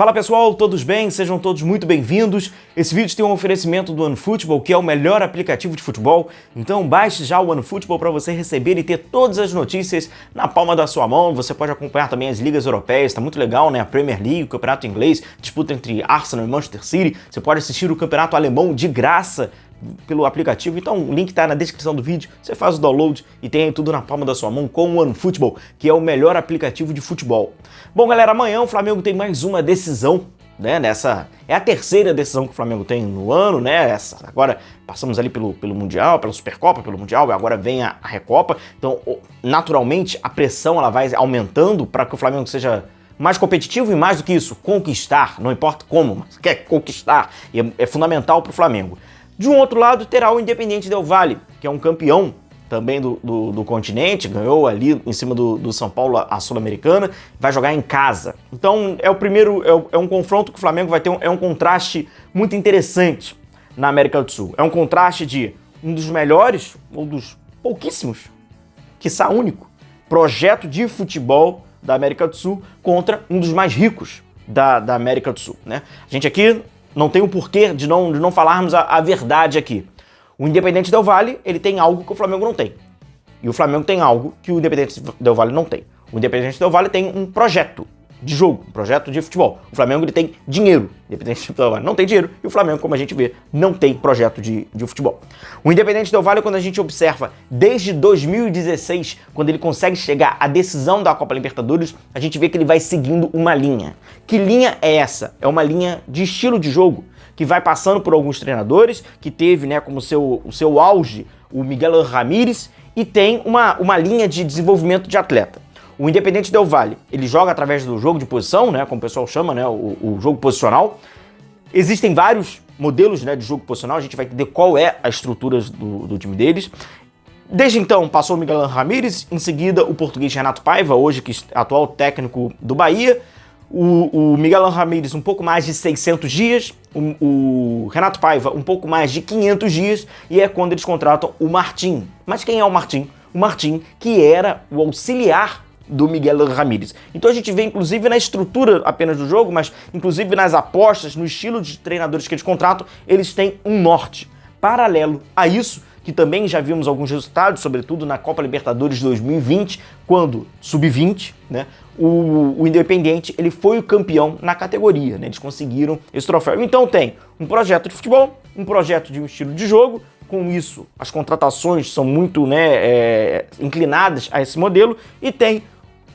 Fala pessoal, todos bem? Sejam todos muito bem-vindos. Esse vídeo tem um oferecimento do OneFootball, que é o melhor aplicativo de futebol. Então baixe já o OneFootball para você receber e ter todas as notícias na palma da sua mão. Você pode acompanhar também as ligas europeias, tá muito legal, né? A Premier League, o campeonato inglês, disputa entre Arsenal e Manchester City. Você pode assistir o campeonato alemão de graça pelo aplicativo, então o link tá na descrição do vídeo, você faz o download e tem aí tudo na palma da sua mão com o OneFootball, que é o melhor aplicativo de futebol. Bom galera, amanhã o Flamengo tem mais uma decisão, né, é a terceira decisão que o Flamengo tem no ano, né, agora passamos ali pelo Mundial, pela Supercopa, pelo Mundial, e agora vem a Recopa, então naturalmente a pressão ela vai aumentando para que o Flamengo seja mais competitivo e mais do que isso, conquistar, não importa como, mas quer conquistar, e é fundamental para o Flamengo. De um outro lado, terá o Independiente Del Valle, que é um campeão também do continente, ganhou ali em cima do São Paulo a Sul-Americana, vai jogar em casa. Então é um confronto que o Flamengo vai ter, é um contraste muito interessante na América do Sul. É um contraste de um dos melhores, ou dos pouquíssimos, quiçá único, projeto de futebol da América do Sul contra um dos mais ricos da América do Sul, né? A gente aqui não tem o porquê de não falarmos a verdade aqui. O Independiente Del Valle, ele tem algo que o Flamengo não tem. E o Flamengo tem algo que o Independiente Del Valle não tem. O Independiente Del Valle tem um projeto de jogo, um projeto de futebol. O Flamengo ele tem dinheiro. O Independiente Del Valle não tem dinheiro e o Flamengo, como a gente vê, não tem projeto de futebol. O Independiente Del Valle, quando a gente observa desde 2016, quando ele consegue chegar à decisão da Copa Libertadores, a gente vê que ele vai seguindo uma linha. Que linha é essa? É uma linha de estilo de jogo que vai passando por alguns treinadores, que teve, né, como o seu auge o Miguel Ramírez, e tem uma linha de desenvolvimento de atleta. O Independiente Del Valle, ele joga através do jogo de posição, né, como o pessoal chama, né, o jogo posicional. Existem vários modelos, né, de jogo posicional, a gente vai entender qual é a estrutura do time deles. Desde então, passou o Miguel Ramírez, em seguida o português Renato Paiva, hoje que é atual técnico do Bahia. O Miguel Ramírez um pouco mais de 600 dias, o Renato Paiva um pouco mais de 500 dias, e é quando eles contratam o Martim. Mas quem é o Martim? O Martim, que era o auxiliar do Miguel Ramírez. Então a gente vê inclusive na estrutura apenas do jogo, mas inclusive nas apostas, no estilo de treinadores que eles contratam, eles têm um norte. Paralelo a isso, que também já vimos alguns resultados, sobretudo na Copa Libertadores 2020, quando sub-20, né, o Independiente ele foi o campeão na categoria, né, eles conseguiram esse troféu. Então tem um projeto de futebol, um projeto de um estilo de jogo. Com isso, as contratações são muito, né, inclinadas a esse modelo, e tem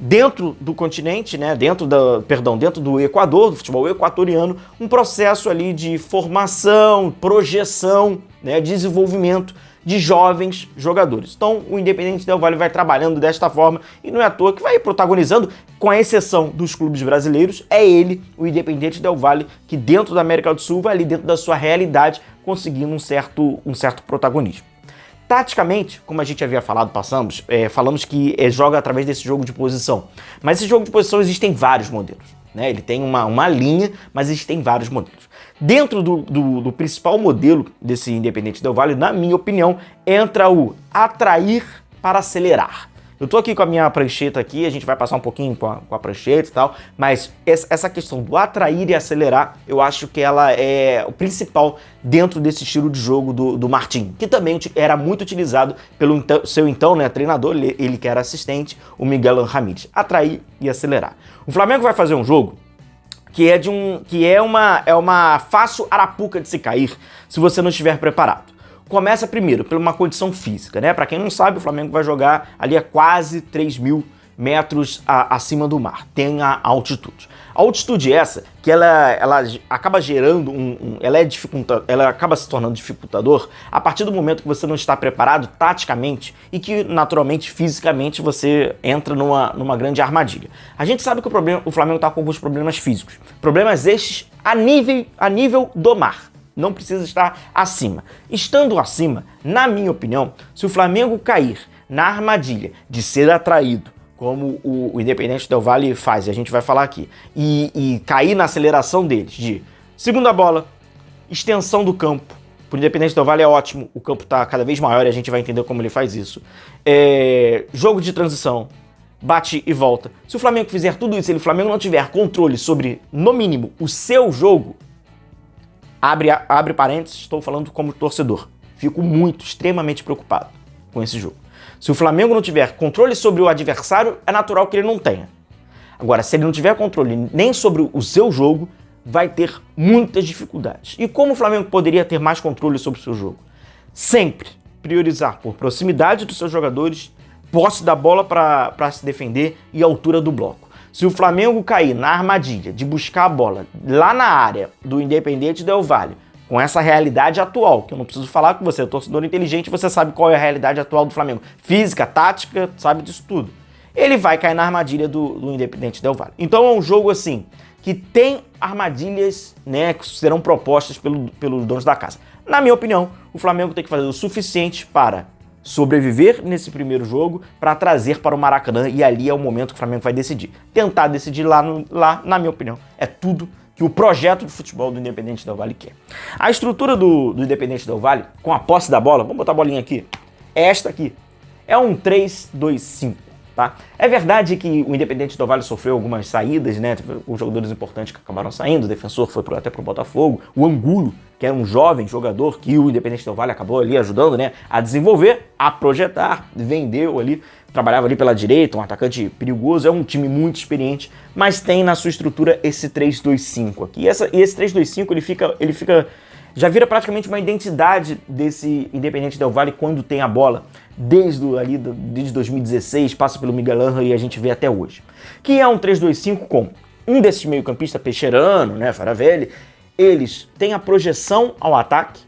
dentro do continente, né, dentro do Equador, do futebol equatoriano, um processo ali de formação, projeção, né, desenvolvimento de jovens jogadores. Então, o Independiente Del Valle vai trabalhando desta forma e não é à toa que vai protagonizando, com a exceção dos clubes brasileiros, é ele, o Independiente Del Valle, que dentro da América do Sul vai ali dentro da sua realidade conseguindo um certo protagonismo. Taticamente, como a gente havia falado, falamos que joga através desse jogo de posição. Mas esse jogo de posição existem vários modelos, né? Ele tem uma linha, mas existem vários modelos. Dentro do principal modelo desse Independiente Del Valle, na minha opinião, entra o atrair para acelerar. Eu tô aqui com a minha prancheta aqui, a gente vai passar um pouquinho com a prancheta e tal, mas essa questão do atrair e acelerar, eu acho que ela é o principal dentro desse estilo de jogo do Martim, que também era muito utilizado pelo seu então, né, treinador, ele que era assistente, o Miguel Ramírez. Atrair e acelerar. O Flamengo vai fazer um jogo que é uma fácil arapuca de se cair se você não estiver preparado. Começa primeiro por uma condição física, né? Para quem não sabe, o Flamengo vai jogar ali a quase 3.000 metros acima do mar, tem a altitude. A altitude essa, que ela acaba gerando ela acaba se tornando dificultador a partir do momento que você não está preparado taticamente e que naturalmente, fisicamente, você entra numa grande armadilha. A gente sabe que o Flamengo está com alguns problemas físicos, problemas estes a nível do mar. Não precisa estar acima. Estando acima, na minha opinião, se o Flamengo cair na armadilha de ser atraído, como o Independiente Del Valle faz, e a gente vai falar aqui, e cair na aceleração deles, de segunda bola, extensão do campo. Para o Independiente Del Valle é ótimo, o campo está cada vez maior e a gente vai entender como ele faz isso. Jogo de transição, bate e volta. Se o Flamengo fizer tudo isso, se o Flamengo não tiver controle sobre, no mínimo, o seu jogo, abre parênteses, estou falando como torcedor. Fico extremamente preocupado com esse jogo. Se o Flamengo não tiver controle sobre o adversário, é natural que ele não tenha. Agora, se ele não tiver controle nem sobre o seu jogo, vai ter muitas dificuldades. E como o Flamengo poderia ter mais controle sobre o seu jogo? Sempre priorizar por proximidade dos seus jogadores, posse da bola para se defender e altura do bloco. Se o Flamengo cair na armadilha de buscar a bola lá na área do Independente Del Valle, com essa realidade atual, que eu não preciso falar com você, torcedor inteligente, você sabe qual é a realidade atual do Flamengo. Física, tática, sabe disso tudo. Ele vai cair na armadilha do Independente Del Valle. Então é um jogo assim, que tem armadilhas, né, que serão propostas pelos donos da casa. Na minha opinião, o Flamengo tem que fazer o suficiente para sobreviver nesse primeiro jogo, para trazer para o Maracanã, e ali é o momento que o Flamengo vai decidir. Tentar decidir lá, na minha opinião, é tudo que o projeto de futebol do Independente Del Valle quer. A estrutura do Independente Del Valle, com a posse da bola, vamos botar a bolinha aqui, é esta aqui, é um 3-2-5. Tá? É verdade que o Independente Del Valle sofreu algumas saídas, né? Os jogadores importantes que acabaram saindo, o defensor foi até pro Botafogo, o Angulo, que era um jovem jogador que o Independente Del Valle acabou ali ajudando, né, a desenvolver, a projetar, vendeu ali, trabalhava ali pela direita, um atacante perigoso, é um time muito experiente, mas tem na sua estrutura esse 3-2-5 aqui. E esse 3-2-5 ele fica já vira praticamente uma identidade desse Independente Del Valle quando tem a bola, desde 2016, passa pelo Miguel Ángel e a gente vê até hoje. Que é um 3-2-5 com um desses meio-campistas, Pecherano, né, Faravelli, eles têm a projeção ao ataque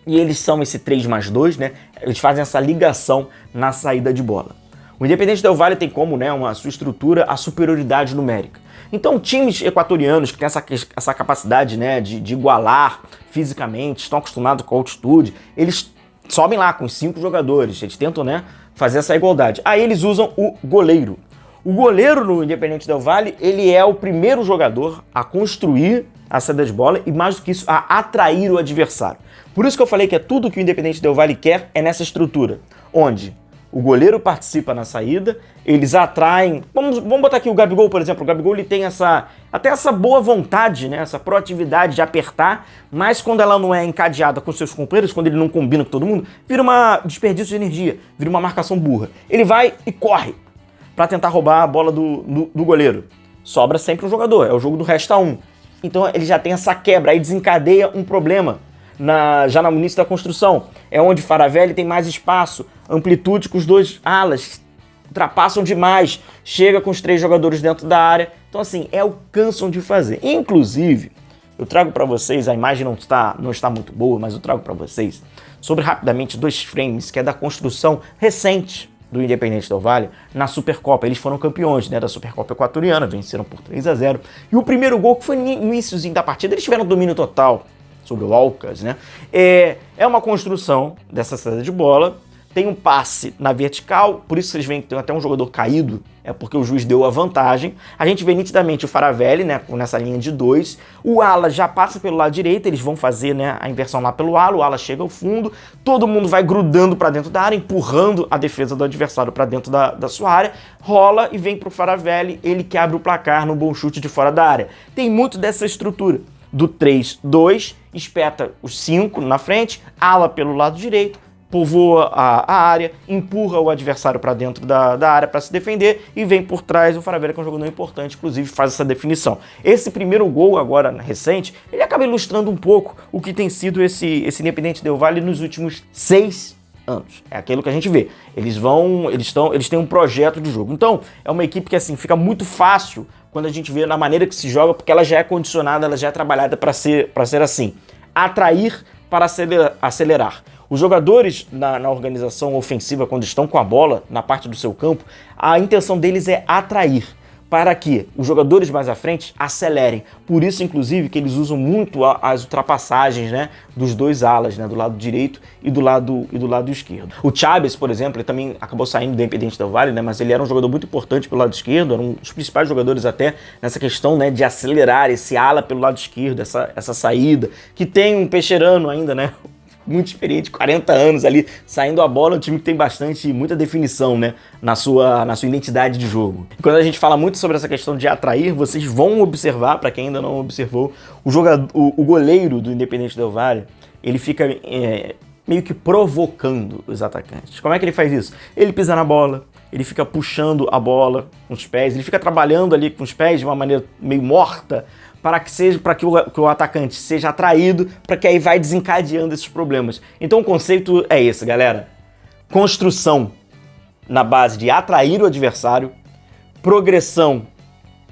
e eles são esse 3+2, né, eles fazem essa ligação na saída de bola. O Independente Del Valle tem como, né, a sua estrutura, a superioridade numérica. Então, times equatorianos que têm essa capacidade, né, de igualar fisicamente, estão acostumados com a altitude, eles sobem lá com 5 jogadores, eles tentam, né, fazer essa igualdade. Aí eles usam o goleiro. O goleiro no Independente Del Valle, ele é o primeiro jogador a construir a saída de bola e, mais do que isso, a atrair o adversário. Por isso que eu falei que é tudo que o Independente Del Valle quer é nessa estrutura, onde o goleiro participa na saída, eles atraem... Vamos botar aqui o Gabigol, por exemplo. O Gabigol ele tem até essa boa vontade, né? Essa proatividade de apertar, mas quando ela não é encadeada com seus companheiros, quando ele não combina com todo mundo, vira um desperdício de energia, vira uma marcação burra. Ele vai e corre para tentar roubar a bola do goleiro. Sobra sempre um jogador, é o jogo do resta um. Então ele já tem essa quebra, aí desencadeia um problema. Já no início da construção, é onde Faravelli tem mais espaço, amplitude com os dois alas, ultrapassam demais, chega com os 3 jogadores dentro da área, então assim, é o que cansam de fazer. Inclusive, eu trago para vocês, a imagem não está muito boa, mas eu trago para vocês, sobre rapidamente 2 frames, que é da construção recente do Independente Del Valle na Supercopa. Eles foram campeões, né, da Supercopa equatoriana, venceram por 3-0, e o primeiro gol, que foi no iníciozinho da partida, eles tiveram domínio total sobre o Alcas, né? É uma construção dessa saída de bola, tem um passe na vertical, por isso vocês veem que tem até um jogador caído, é porque o juiz deu a vantagem. A gente vê nitidamente o Faravelli, né, nessa linha de 2, o ala já passa pelo lado direito, eles vão fazer, né, a inversão lá pelo ala, o ala chega ao fundo, todo mundo vai grudando para dentro da área, empurrando a defesa do adversário para dentro da sua área, rola e vem pro Faravelli, ele que abre o placar no bom chute de fora da área. Tem muito dessa estrutura do 3-2, espeta os 5 na frente, ala pelo lado direito, povoa a área, empurra o adversário para dentro da área para se defender e vem por trás. O Faravelli, que é um jogador importante, inclusive faz essa definição. Esse primeiro gol agora recente, ele acaba ilustrando um pouco o que tem sido esse Independente Del Valle nos últimos 6 anos. É aquilo que a gente vê. Eles têm um projeto de jogo. Então, é uma equipe que assim fica muito fácil quando a gente vê na maneira que se joga, porque ela já é condicionada, ela já é trabalhada para ser assim. Atrair para acelerar. Os jogadores na organização ofensiva, quando estão com a bola na parte do seu campo, a intenção deles é atrair, para que os jogadores mais à frente acelerem. Por isso, inclusive, que eles usam muito as ultrapassagens, né, dos 2 alas, né, do lado direito e do lado esquerdo. O Chaves, por exemplo, ele também acabou saindo do Independente Del Valle, né, mas ele era um jogador muito importante pelo lado esquerdo, era um dos principais jogadores até nessa questão, né, de acelerar esse ala pelo lado esquerdo, essa saída, que tem um Pecherano ainda, né, muito experiente, 40 anos ali, saindo a bola, um time que tem muita definição, né, na sua identidade de jogo. E quando a gente fala muito sobre essa questão de atrair, vocês vão observar, para quem ainda não observou, o goleiro do Independente Del Valle, ele fica meio que provocando os atacantes. Como é que ele faz isso? Ele pisa na bola, ele fica puxando a bola com os pés, ele fica trabalhando ali com os pés de uma maneira meio morta, para que o atacante seja atraído, para que aí vai desencadeando esses problemas. Então o conceito é esse, galera. Construção na base de atrair o adversário, progressão,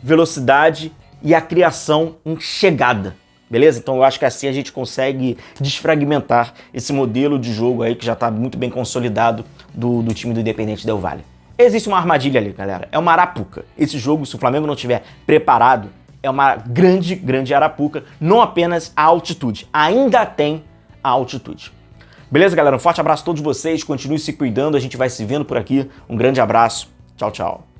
velocidade e a criação em chegada. Beleza? Então eu acho que assim a gente consegue desfragmentar esse modelo de jogo aí que já está muito bem consolidado do time do Independente Del Valle. Existe uma armadilha ali, galera. É uma arapuca. Esse jogo, se o Flamengo não estiver preparado, é uma grande arapuca, não apenas a altitude. Ainda tem a altitude. Beleza, galera? Um forte abraço a todos vocês. Continue se cuidando. A gente vai se vendo por aqui. Um grande abraço. Tchau, tchau.